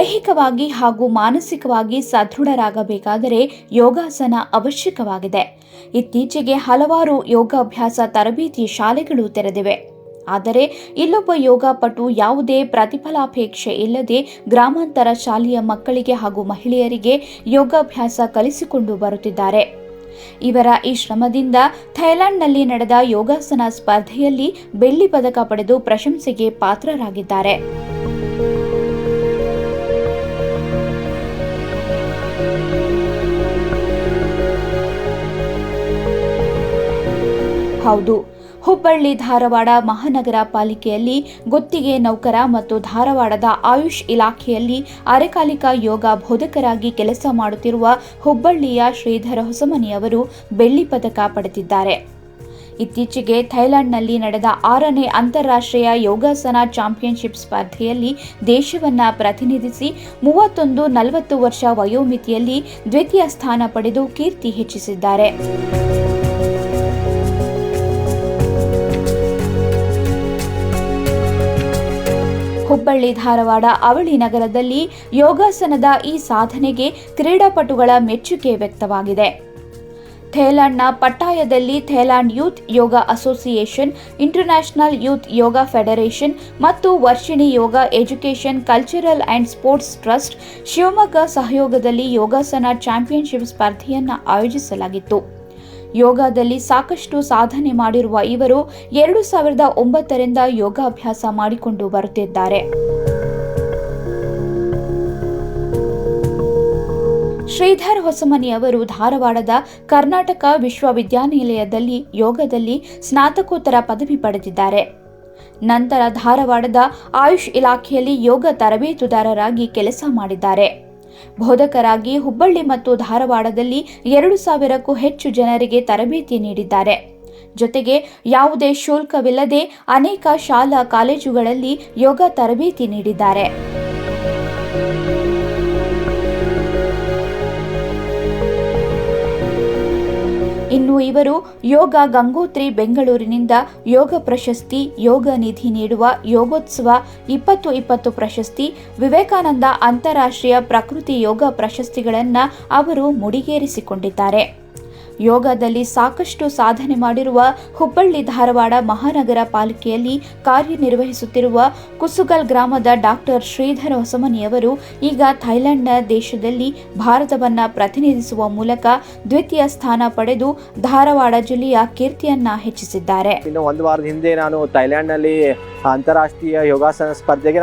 ದೈಹಿಕವಾಗಿ ಹಾಗೂ ಮಾನಸಿಕವಾಗಿ ಸದೃಢರಾಗಬೇಕಾದರೆ ಯೋಗಾಸನ ಅವಶ್ಯಕವಾಗಿದೆ. ಇತ್ತೀಚೆಗೆ ಹಲವಾರು ಯೋಗಾಭ್ಯಾಸ ತರಬೇತಿ ಶಾಲೆಗಳು ತೆರೆದಿವೆ. ಆದರೆ ಇಲ್ಲೊಬ್ಬ ಯೋಗಪಟು ಯಾವುದೇ ಪ್ರತಿಫಲಾಪೇಕ್ಷೆ ಇಲ್ಲದೆ ಗ್ರಾಮಾಂತರ ಶಾಲೆಯ ಮಕ್ಕಳಿಗೆ ಹಾಗೂ ಮಹಿಳೆಯರಿಗೆ ಯೋಗಾಭ್ಯಾಸ ಕಲಿಸಿಕೊಂಡು ಬರುತ್ತಿದ್ದಾರೆ. ಇವರ ಈ ಶ್ರಮದಿಂದ ಥೈಲ್ಯಾಂಡ್ನಲ್ಲಿ ನಡೆದ ಯೋಗಾಸನ ಸ್ಪರ್ಧೆಯಲ್ಲಿ ಬೆಳ್ಳಿ ಪದಕ ಪಡೆದು ಪ್ರಶಂಸೆಗೆ ಪಾತ್ರರಾಗಿದ್ದಾರೆ. ಹೌದು, ಹುಬ್ಬಳ್ಳಿ ಧಾರವಾಡ ಮಹಾನಗರ ಪಾಲಿಕೆಯಲ್ಲಿ ಗುತ್ತಿಗೆ ನೌಕರ ಮತ್ತು ಧಾರವಾಡದ ಆಯುಷ್ ಇಲಾಖೆಯಲ್ಲಿ ಅರೆಕಾಲಿಕ ಯೋಗ ಬೋಧಕರಾಗಿ ಕೆಲಸ ಮಾಡುತ್ತಿರುವ ಹುಬ್ಬಳ್ಳಿಯ ಶ್ರೀಧರ ಹೊಸಮನಿಯವರು ಬೆಳ್ಳಿ ಪದಕ ಪಡೆದಿದ್ದಾರೆ. ಇತ್ತೀಚೆಗೆ ಥೈಲ್ಯಾಂಡ್ನಲ್ಲಿ ನಡೆದ 6ನೇ ಅಂತಾರಾಷ್ಟ್ರೀಯ ಯೋಗಾಸನ ಚಾಂಪಿಯನ್ಶಿಪ್ ಸ್ಪರ್ಧೆಯಲ್ಲಿ ದೇಶವನ್ನು ಪ್ರತಿನಿಧಿಸಿ 31-40 ವರ್ಷ ವಯೋಮಿತಿಯಲ್ಲಿ ದ್ವಿತೀಯ ಸ್ಥಾನ ಪಡೆದು ಕೀರ್ತಿ ಹೆಚ್ಚಿಸಿದ್ದಾರೆ. ಹುಬ್ಬಳ್ಳಿ ಧಾರವಾಡ ಅವಳಿ ನಗರದಲ್ಲಿ ಯೋಗಾಸನದ ಈ ಸಾಧನೆಗೆ ಕ್ರೀಡಾಪಟುಗಳ ಮೆಚ್ಚುಗೆ ವ್ಯಕ್ತವಾಗಿದೆ. ಥೈಲ್ಯಾಂಡ್ನ ಪಟ್ಟಾಯದಲ್ಲಿ Thailand youth Yoga association, international youth Yoga federation ಮತ್ತು Varshini Yoga education cultural and sports trust Shivamogga ಸಹಯೋಗದಲ್ಲಿ ಯೋಗಾಸನ ಚಾಂಪಿಯನ್ಶಿಪ್ ಸ್ಪರ್ಧೆಯನ್ನು ಆಯೋಜಿಸಲಾಗಿತ್ತು. ಯೋಗದಲ್ಲಿ ಸಾಕಷ್ಟು ಸಾಧನೆ ಮಾಡಿರುವ ಇವರು 2009ರಿಂದ ಯೋಗಾಭ್ಯಾಸ ಮಾಡಿಕೊಂಡು ಬರುತ್ತಿದ್ದಾರೆ. ಶ್ರೀಧರ್ ಹೊಸಮನಿ ಅವರು ಧಾರವಾಡದ ಕರ್ನಾಟಕ ವಿಶ್ವವಿದ್ಯಾನಿಲಯದಲ್ಲಿ ಯೋಗದಲ್ಲಿ ಸ್ನಾತಕೋತ್ತರ ಪದವಿ ಪಡೆದಿದ್ದಾರೆ. ನಂತರ ಧಾರವಾಡದ ಆಯುಷ್ ಇಲಾಖೆಯಲ್ಲಿ ಯೋಗ ತರಬೇತುದಾರರಾಗಿ ಕೆಲಸ ಮಾಡಿದ್ದಾರೆ. ಬೋಧಕರಾಗಿ ಹುಬ್ಬಳ್ಳಿ ಮತ್ತು ಧಾರವಾಡದಲ್ಲಿ 2000ಕ್ಕೂ ಹೆಚ್ಚು ಜನರಿಗೆ ತರಬೇತಿ ನೀಡಿದ್ದಾರೆ. ಜೊತೆಗೆ ಯಾವುದೇ ಶುಲ್ಕವಿಲ್ಲದೆ ಅನೇಕ ಶಾಲಾ ಕಾಲೇಜುಗಳಲ್ಲಿ ಯೋಗ ತರಬೇತಿ ನೀಡಿದ್ದಾರೆ. ಇನ್ನು ಇವರು ಯೋಗ ಗಂಗೋತ್ರಿ ಬೆಂಗಳೂರಿನಿಂದ ಯೋಗ ಪ್ರಶಸ್ತಿ, ಯೋಗ ನಿಧಿ ನೀಡುವ ಯೋಗೋತ್ಸವ 2020 ಪ್ರಶಸ್ತಿ, ವಿವೇಕಾನಂದ ಅಂತಾರಾಷ್ಟ್ರೀಯ ಪ್ರಕೃತಿ ಯೋಗ ಪ್ರಶಸ್ತಿಗಳನ್ನು ಅವರು ಮುಡಿಗೇರಿಸಿಕೊಂಡಿದ್ದಾರೆ. ಯೋಗದಲ್ಲಿ ಸಾಕಷ್ಟು ಸಾಧನೆ ಮಾಡಿರುವ ಹುಬ್ಬಳ್ಳಿ ಧಾರವಾಡ ಮಹಾನಗರ ಪಾಲಿಕೆಯಲ್ಲಿ ಕಾರ್ಯನಿರ್ವಹಿಸುತ್ತಿರುವ ಕುಸುಗಲ್ ಗ್ರಾಮದ ಡಾಕ್ಟರ್ ಶ್ರೀಧರ ಹೊಸಮನಿಯವರು ಈಗ ಥೈಲ್ಯಾಂಡ್ನ ದೇಶದಲ್ಲಿ ಭಾರತವನ್ನು ಪ್ರತಿನಿಧಿಸುವ ಮೂಲಕ ದ್ವಿತೀಯ ಸ್ಥಾನ ಪಡೆದು ಧಾರವಾಡ ಜಿಲ್ಲೆಯ ಕೀರ್ತಿಯನ್ನ ಹೆಚ್ಚಿಸಿದ್ದಾರೆ. ಇನ್ನು ಒಂದು ವಾರದ ಹಿಂದೆ ನಾನು ಥೈಲ್ಯಾಂಡ್ನಲ್ಲಿ ಅಂತಾರಾಷ್ಟ್ರೀಯ ಯೋಗಾಸನ ಸ್ಪರ್ಧೆಗೆ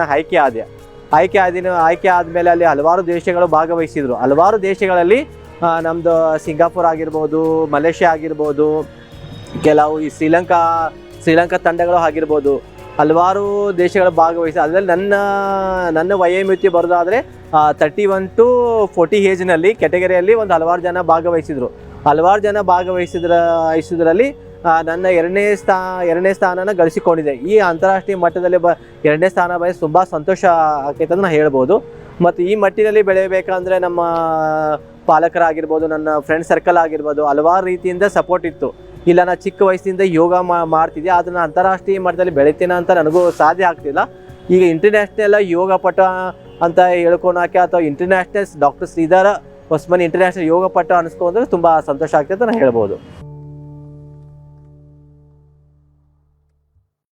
ಆಯ್ಕೆ ಆದಮೇಲೆ ಅಲ್ಲಿ ಹಲವಾರು ದೇಶಗಳು ಭಾಗವಹಿಸಿದ್ರು. ಹಲವಾರು ದೇಶಗಳಲ್ಲಿ ನಮ್ಮದು ಸಿಂಗಾಪುರ್ ಆಗಿರ್ಬೋದು, ಮಲೇಷ್ಯಾ ಆಗಿರ್ಬೋದು, ಕೆಲವು ಈ ಶ್ರೀಲಂಕಾ ತಂಡಗಳು ಆಗಿರ್ಬೋದು, ಹಲವಾರು ದೇಶಗಳು ಭಾಗವಹಿಸಿ. ಅದರಲ್ಲಿ ನನ್ನ ವಯೋಮಿತಿ ಬರೋದಾದರೆ 31 to 40 ಏಜ್ನಲ್ಲಿ ಕೆಟಗರಿಯಲ್ಲಿ ಒಂದು ಹಲವಾರು ಜನ ಭಾಗವಹಿಸಿದರು. ಭಾಗವಹಿಸಿದ್ರಲ್ಲಿ ನನ್ನ ಎರಡನೇ ಸ್ಥಾನನ ಗಳಿಸಿಕೊಂಡಿದೆ. ಈ ಅಂತಾರಾಷ್ಟ್ರೀಯ ಮಟ್ಟದಲ್ಲಿ ಎರಡನೇ ಸ್ಥಾನ ಬಂದು ತುಂಬ ಸಂತೋಷ ಆಗ್ತೈತೆ ಅಂತ ನಾನು ಹೇಳ್ಬೋದು. ಮತ್ತು ಈ ಮಟ್ಟಿನಲ್ಲಿ ಬೆಳೆಯಬೇಕಂದ್ರೆ ನಮ್ಮ ಪಾಲಕರಾಗಿರ್ಬೋದು, ನನ್ನ ಫ್ರೆಂಡ್ ಸರ್ಕಲ್ ಆಗಿರ್ಬೋದು, ಹಲವಾರು ರೀತಿಯಿಂದ ಸಪೋರ್ಟ್ ಇತ್ತು. ಇಲ್ಲ ನಾನು ಚಿಕ್ಕ ವಯಸ್ಸಿನಿಂದ ಯೋಗ ಮಾಡ್ತಿದ್ದೆ, ಅದನ್ನು ಅಂತಾರಾಷ್ಟ್ರೀಯ ಮಟ್ಟದಲ್ಲಿ ಬೆಳಿತೀನಿ ಅಂತ ನನಗೂ ಸಾಧ್ಯ ಆಗ್ತಿಲ್ಲ. ಈಗ ಇಂಟರ್ನ್ಯಾಷನಲ್ ಯೋಗ ಪಟ ಅಂತ ಹೇಳ್ಕೊಳಕ್ಕೆ ಅಥವಾ international doctor Shridhara Hosamani international Yoga ಪಟ ಅನಿಸ್ಕೊಂಡ್ರೆ ತುಂಬ ಸಂತೋಷ ಆಗ್ತದೆ ಅಂತ ನಾನು ಹೇಳ್ಬೋದು.